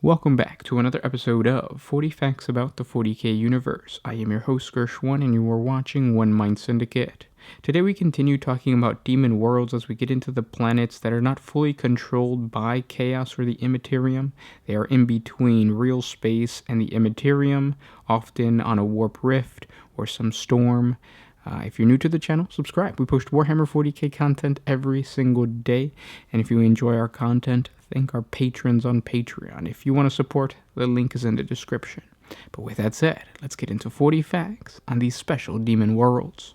Welcome back to another episode of 40 Facts About the 40K Universe. I am your host, Gershwan, and you are watching One Mind Syndicate. Today we continue talking about demon worlds as we get into the planets that are not fully controlled by Chaos or the Immaterium. They are in between real space and the Immaterium, often on a warp rift or some storm. If you're new to the channel, subscribe. We post Warhammer 40K content every single day, and if you enjoy our content, thank our patrons on Patreon. If you want to support, the link is in the description. But with that said, let's get into 40 facts on these special demon worlds.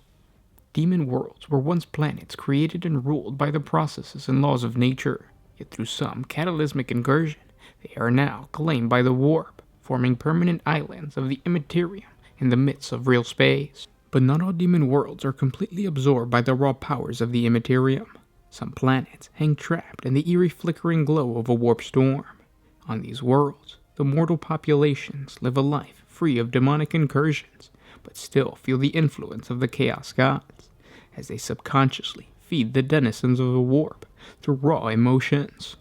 Demon worlds were once planets created and ruled by the processes and laws of nature, yet through some cataclysmic incursion, they are now claimed by the warp, forming permanent islands of the Immaterium in the midst of real space. But not all demon worlds are completely absorbed by the raw powers of the Immaterium. Some planets hang trapped in the eerie flickering glow of a warp storm. On these worlds, the mortal populations live a life free of demonic incursions, but still feel the influence of the Chaos Gods, as they subconsciously feed the denizens of the warp through raw emotions.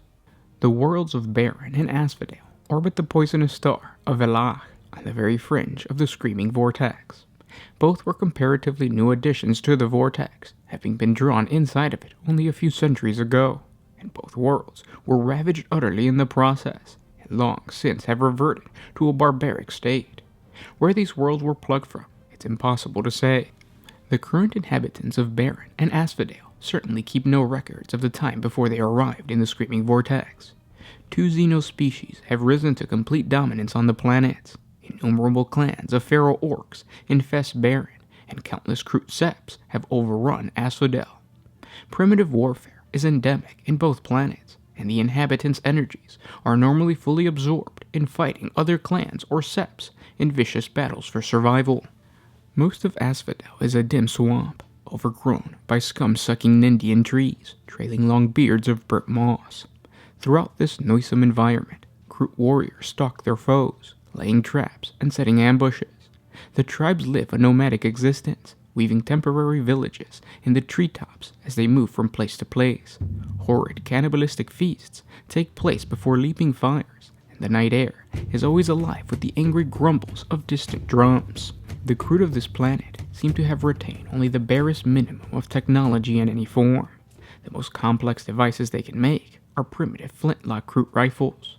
The worlds of Berin and Asphodel orbit the poisonous star of Elach on the very fringe of the Screaming Vortex. Both were comparatively new additions to the vortex, having been drawn inside of it only a few centuries ago, and both worlds were ravaged utterly in the process, and long since have reverted to a barbaric state. Where these worlds were plugged from, it's impossible to say. The current inhabitants of Berin and Asphodel certainly keep no records of the time before they arrived in the Screaming Vortex. Two xenospecies have risen to complete dominance on the planets. Innumerable clans of feral orcs infest Berin, and countless Kroot Seps have overrun Asphodel. Primitive warfare is endemic in both planets, and the inhabitants' energies are normally fully absorbed in fighting other clans or Seps in vicious battles for survival. Most of Asphodel is a dim swamp, overgrown by scum-sucking Nindian trees, trailing long beards of burnt moss. Throughout this noisome environment, Kroot warriors stalk their foes, laying traps and setting ambushes. The tribes live a nomadic existence, weaving temporary villages in the treetops as they move from place to place. Horrid cannibalistic feasts take place before leaping fires, and the night air is always alive with the angry grumbles of distant drums. The Kroot of this planet seem to have retained only the barest minimum of technology in any form. The most complex devices they can make are primitive flintlock Kroot rifles.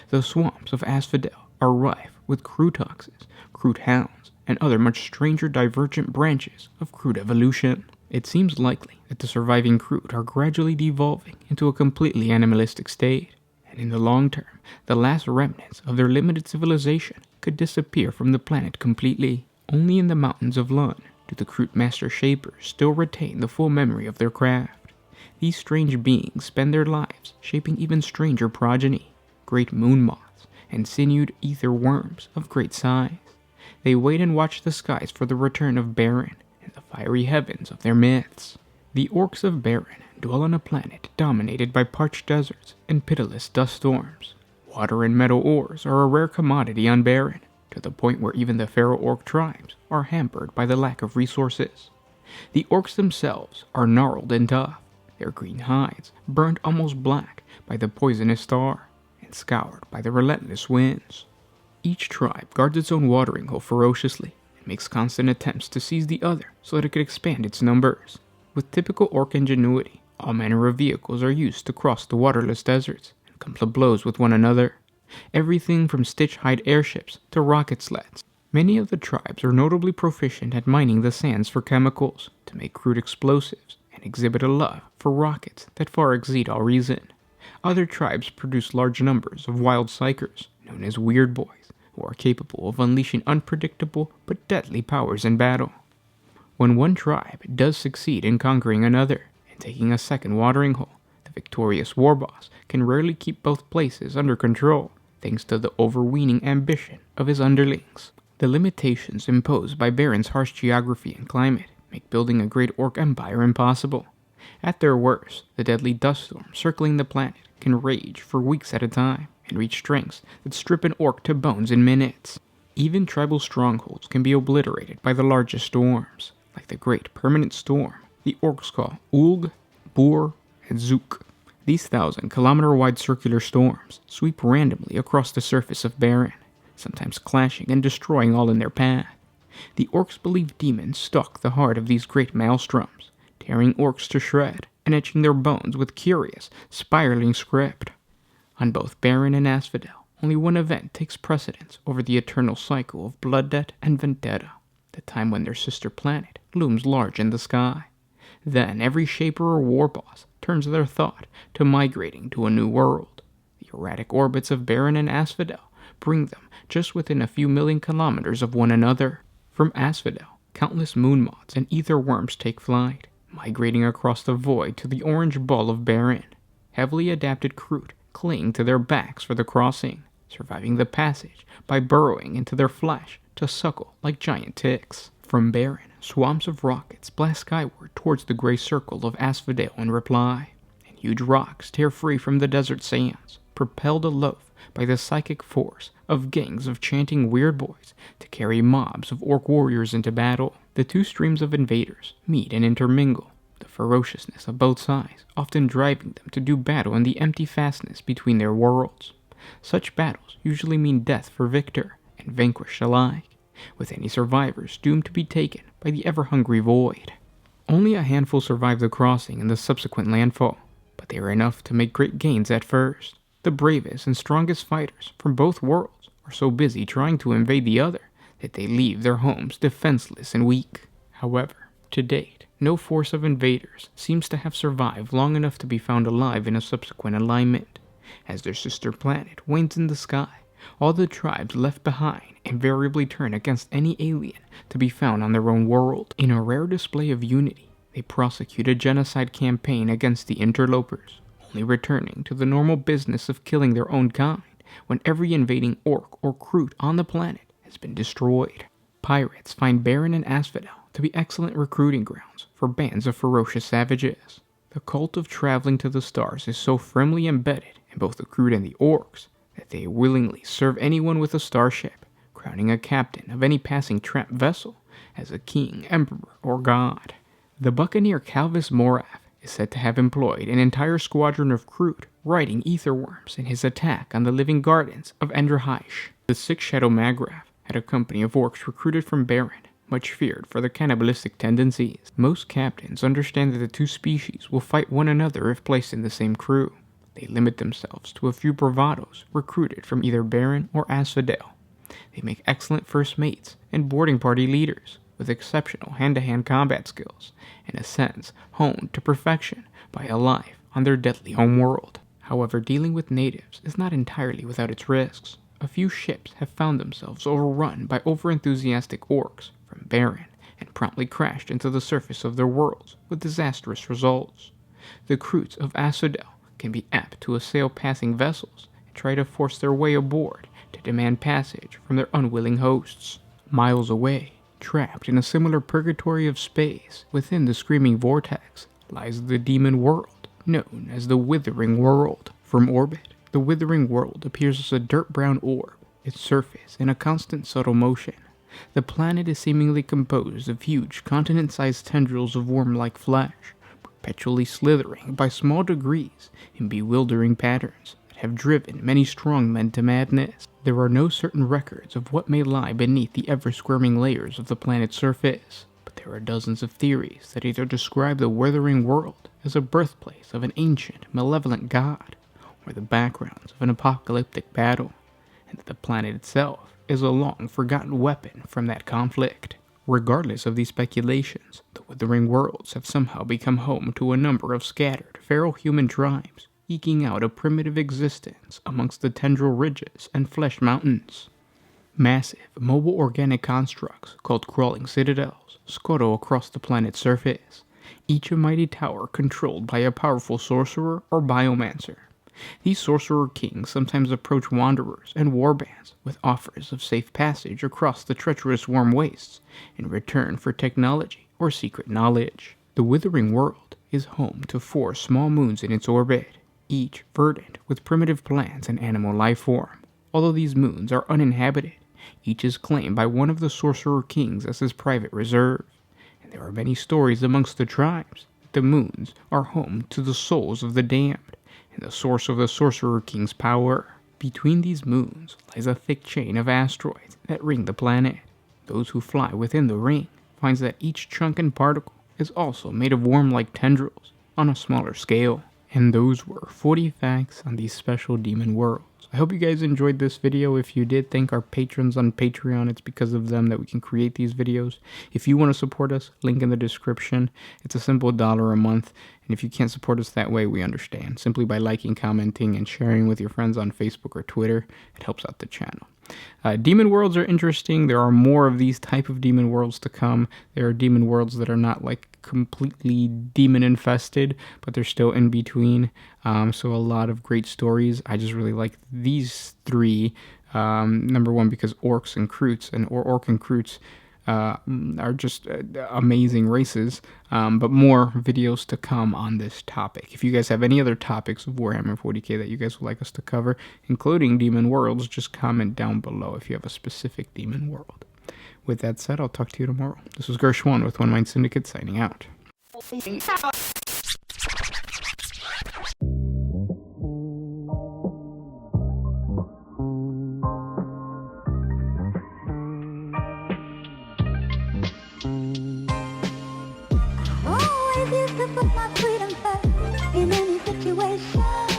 The swamps of Asphodel are rife with Krootoxes, Kroot hounds, and other much stranger divergent branches of Kroot evolution. It seems likely that the surviving Kroot are gradually devolving into a completely animalistic state, and in the long term, the last remnants of their limited civilization could disappear from the planet completely. Only in the mountains of Lun do the Kroot Master Shapers still retain the full memory of their craft. These strange beings spend their lives shaping even stranger progeny, great moon moths, and sinewed ether worms of great size. They wait and watch the skies for the return of Berin and the fiery heavens of their myths. The orcs of Berin dwell on a planet dominated by parched deserts and pitiless dust storms. Water and metal ores are a rare commodity on Berin, to the point where even the feral orc tribes are hampered by the lack of resources. The orcs themselves are gnarled and tough, their green hides burned almost black by the poisonous star, scoured by the relentless winds. Each tribe guards its own watering hole ferociously and makes constant attempts to seize the other so that it could expand its numbers. With typical orc ingenuity, all manner of vehicles are used to cross the waterless deserts and come to blows with one another. Everything from stitch-hide airships to rocket sleds. Many of the tribes are notably proficient at mining the sands for chemicals to make crude explosives and exhibit a love for rockets that far exceed all reason. Other tribes produce large numbers of wild psychers, known as Weird Boys, who are capable of unleashing unpredictable but deadly powers in battle. When one tribe does succeed in conquering another and taking a second watering hole, the victorious war boss can rarely keep both places under control, thanks to the overweening ambition of his underlings. The limitations imposed by Berin's harsh geography and climate make building a great orc empire impossible. At their worst, the deadly dust storms circling the planet can rage for weeks at a time and reach strengths that strip an orc to bones in minutes. Even tribal strongholds can be obliterated by the largest storms, like the Great Permanent Storm the orcs call Ulg, Bur, and Zook. These 1,000-kilometer-wide circular storms sweep randomly across the surface of Berin, sometimes clashing and destroying all in their path. The orcs believe demons stalk the heart of these great maelstroms, tearing orcs to shred and etching their bones with curious, spiraling script. On both Berin and Asphodel, only one event takes precedence over the eternal cycle of blood debt and vendetta, the time when their sister planet looms large in the sky. Then every shaper or war boss turns their thought to migrating to a new world. The erratic orbits of Berin and Asphodel bring them just within a few million kilometers of one another. From Asphodel, countless moon moths and ether worms take flight, migrating across the void to the orange ball of Berin. Heavily adapted Kroot cling to their backs for the crossing, surviving the passage by burrowing into their flesh to suckle like giant ticks. From Berin, swarms of rockets blast skyward towards the gray circle of Asphodel in reply, and huge rocks tear free from the desert sands, propelled aloft by the psychic force of gangs of chanting weird boys to carry mobs of orc warriors into battle. The two streams of invaders meet and intermingle, the ferociousness of both sides often driving them to do battle in the empty fastness between their worlds. Such battles usually mean death for victor and vanquished alike, with any survivors doomed to be taken by the ever-hungry void. Only a handful survive the crossing and the subsequent landfall, but they are enough to make great gains at first. The bravest and strongest fighters from both worlds are so busy trying to invade the other that they leave their homes defenseless and weak. However, to date, no force of invaders seems to have survived long enough to be found alive in a subsequent alignment. As their sister planet wanes in the sky, all the tribes left behind invariably turn against any alien to be found on their own world. In a rare display of unity, they prosecute a genocide campaign against the interlopers, only returning to the normal business of killing their own kind when every invading orc or Kroot on the planet has been destroyed. Pirates find Berin and Asphodel to be excellent recruiting grounds for bands of ferocious savages. The cult of traveling to the stars is so firmly embedded in both the Kroot and the orcs that they willingly serve anyone with a starship, crowning a captain of any passing tramp vessel as a king, emperor, or god. The buccaneer Calvis Morath is said to have employed an entire squadron of Kroot riding ether worms in his attack on the living gardens of Enderheish. The Six Shadow Magrath had a company of orcs recruited from Berin, much feared for their cannibalistic tendencies. Most captains understand that the two species will fight one another if placed in the same crew. They limit themselves to a few bravados recruited from either Berin or Asphodel. They make excellent first mates and boarding party leaders, with exceptional hand-to-hand combat skills, in a sense honed to perfection by a life on their deadly homeworld. However, dealing with natives is not entirely without its risks. A few ships have found themselves overrun by overenthusiastic orcs from Berin and promptly crashed into the surface of their worlds with disastrous results. The Kroots of Asphodel can be apt to assail passing vessels and try to force their way aboard to demand passage from their unwilling hosts. Miles away, trapped in a similar purgatory of space within the screaming vortex, lies the demon world, known as the Withering World. From orbit, the Withering World appears as a dirt-brown orb, its surface in a constant subtle motion. The planet is seemingly composed of huge continent-sized tendrils of worm-like flesh, perpetually slithering by small degrees in bewildering patterns that have driven many strong men to madness. There are no certain records of what may lie beneath the ever-squirming layers of the planet's surface, but there are dozens of theories that either describe the Withering World as a birthplace of an ancient, malevolent god, or the backgrounds of an apocalyptic battle, and that the planet itself is a long-forgotten weapon from that conflict. Regardless of these speculations, the Withering Worlds have somehow become home to a number of scattered, feral human tribes, eking out a primitive existence amongst the tendril ridges and flesh mountains. Massive, mobile organic constructs called crawling citadels scuttle across the planet's surface, each a mighty tower controlled by a powerful sorcerer or biomancer. These sorcerer kings sometimes approach wanderers and warbands with offers of safe passage across the treacherous worm wastes in return for technology or secret knowledge. The Withering World is home to 4 small moons in its orbit, each verdant with primitive plants and animal life form. Although these moons are uninhabited, each is claimed by one of the sorcerer kings as his private reserve, and there are many stories amongst the tribes that the moons are home to the souls of the damned, and the source of the Sorcerer King's power. Between these moons lies a thick chain of asteroids that ring the planet. Those who fly within the ring finds that each chunk and particle is also made of worm-like tendrils on a smaller scale. And those were 40 facts on these special demon worlds. I hope you guys enjoyed this video. If you did, thank our patrons on Patreon. It's because of them that we can create these videos. If you want to support us, link in the description. It's a simple $1 a month. And if you can't support us that way, we understand. Simply by liking, commenting, and sharing with your friends on Facebook or Twitter, it helps out the channel. Demon worlds are interesting. There are more of these type of demon worlds to come. There are demon worlds that are not like completely demon infested, but they're still in between. So a lot of great stories. I just really like these three. Number one, because orcs and kroots, or orc and kroots, are just amazing races, but more videos to come on this topic. If you guys have any other topics of Warhammer 40K that you guys would like us to cover, including demon worlds, just comment down below if you have a specific demon world. With that said, I'll talk to you tomorrow. This was Gershwan with One Mind Syndicate signing out. Always used to put my freedom first in any situation.